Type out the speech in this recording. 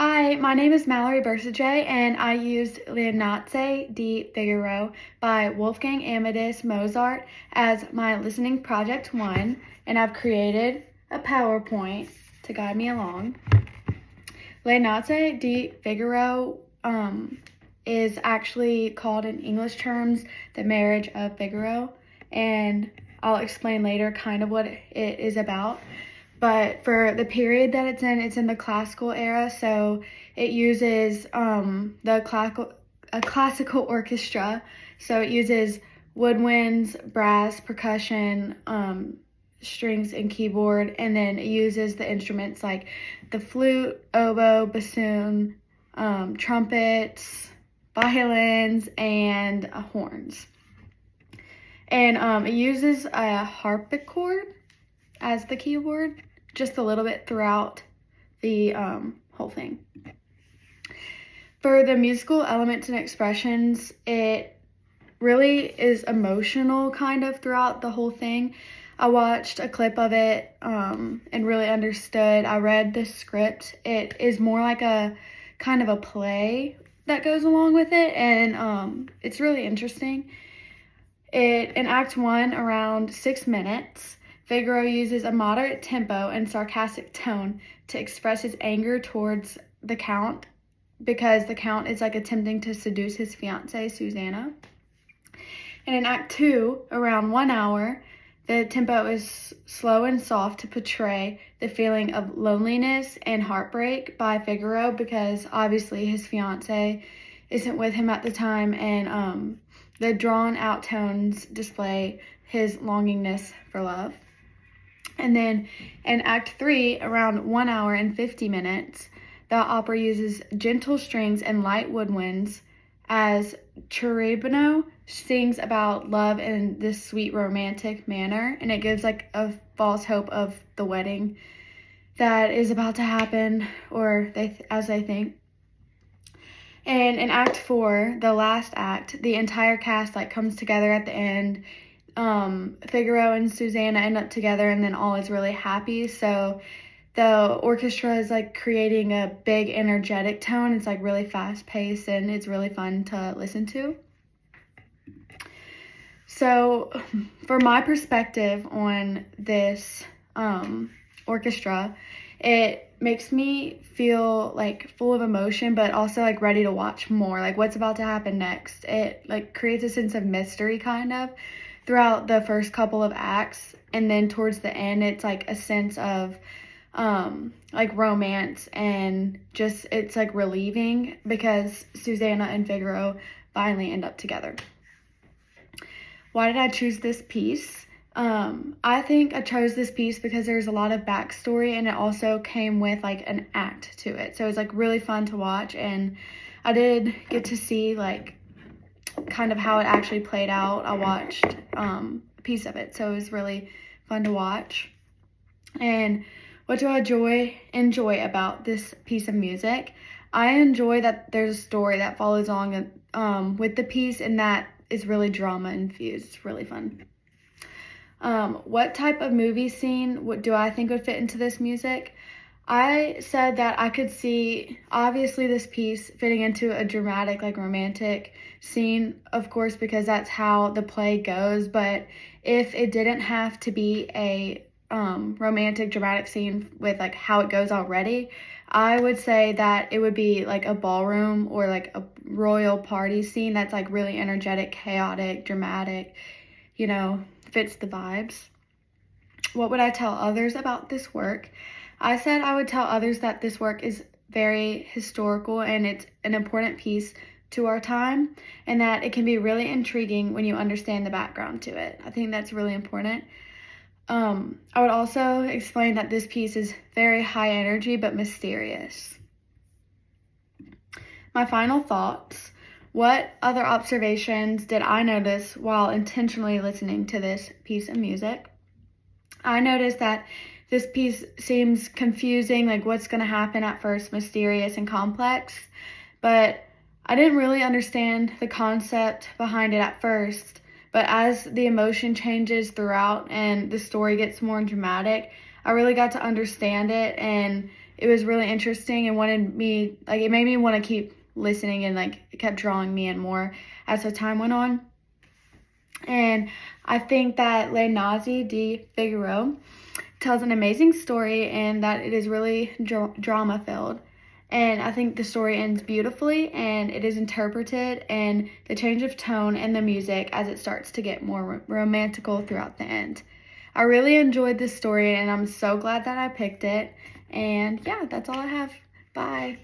Hi, my name is Mallory Bercegeay, and I used Le Nozze di Figaro by Wolfgang Amadeus Mozart as my listening project 1, and I've created a PowerPoint to guide me along. Le Nozze di Figaro is actually called in English terms the Marriage of Figaro, and I'll explain later kind of what it is about. But for the period that it's in the classical era, so it uses a classical orchestra. So it uses woodwinds, brass, percussion, strings, and keyboard, and then it uses the instruments like the flute, oboe, bassoon, trumpets, violins, and horns. And it uses a harpsichord as the keyboard, just a little bit throughout the whole thing. For the musical elements and expressions, it really is emotional kind of throughout the whole thing. I watched a clip of it and really understood. I read the script. It is more like a kind of a play that goes along with it, and it's really interesting. In Act 1, around 6 minutes, Figaro uses a moderate tempo and sarcastic tone to express his anger towards the Count, because the Count is like attempting to seduce his fiancée, Susanna. And in Act 2, around 1 hour, the tempo is slow and soft to portray the feeling of loneliness and heartbreak by Figaro, because obviously his fiancée isn't with him at the time, and the drawn-out tones display his longingness for love. And then in Act 3, around 1 hour and 50 minutes, the opera uses gentle strings and light woodwinds as Cherubino sings about love in this sweet romantic manner, and it gives like a false hope of the wedding that is about to happen, or as they think. And in Act 4, the last act, the entire cast like comes together at the end. Figaro and Susanna end up together, and then all is really happy. So the orchestra is like creating a big energetic tone. It's like really fast paced, and it's really fun to listen to. So for my perspective on this orchestra, it makes me feel like full of emotion, but also like ready to watch more, like what's about to happen next. It like creates a sense of mystery kind of throughout the first couple of acts, and then towards the end it's like a sense of like romance, and just it's like relieving because Susanna and Figaro finally end up together. Why did I choose this piece? I think I chose this piece because there's a lot of backstory, and it also came with like an act to it, so it was like really fun to watch, and I did get to see like kind of how it actually played out. I watched a piece of it, so it was really fun to watch. And what do I enjoy about this piece of music? I enjoy that there's a story that follows along with the piece, and that is really drama infused. It's really fun. What type of movie scene do I think would fit into this music? I said that I could see, obviously, this piece fitting into a dramatic, like romantic scene, of course, because that's how the play goes. But if it didn't have to be a romantic, dramatic scene with like how it goes already, I would say that it would be like a ballroom or like a royal party scene that's like really energetic, chaotic, dramatic, fits the vibes. What would I tell others about this work? I said I would tell others that this work is very historical, and it's an important piece to our time, and that it can be really intriguing when you understand the background to it. I think that's really important. I would also explain that this piece is very high energy but mysterious. My final thoughts. What other observations did I notice while intentionally listening to this piece of music? I noticed that this piece seems confusing, like what's going to happen at first, mysterious and complex, but I didn't really understand the concept behind it at first. But as the emotion changes throughout and the story gets more dramatic, I really got to understand it, and it was really interesting and wanted me, like, it made me want to keep listening, and like it kept drawing me in more as the time went on. And I think that Le Nazi de Figaro tells an amazing story, and that it is really drama filled. And I think the story ends beautifully, and it is interpreted, and the change of tone and the music as it starts to get more romantical throughout the end. I really enjoyed this story, and I'm so glad that I picked it. And yeah, that's all I have. Bye.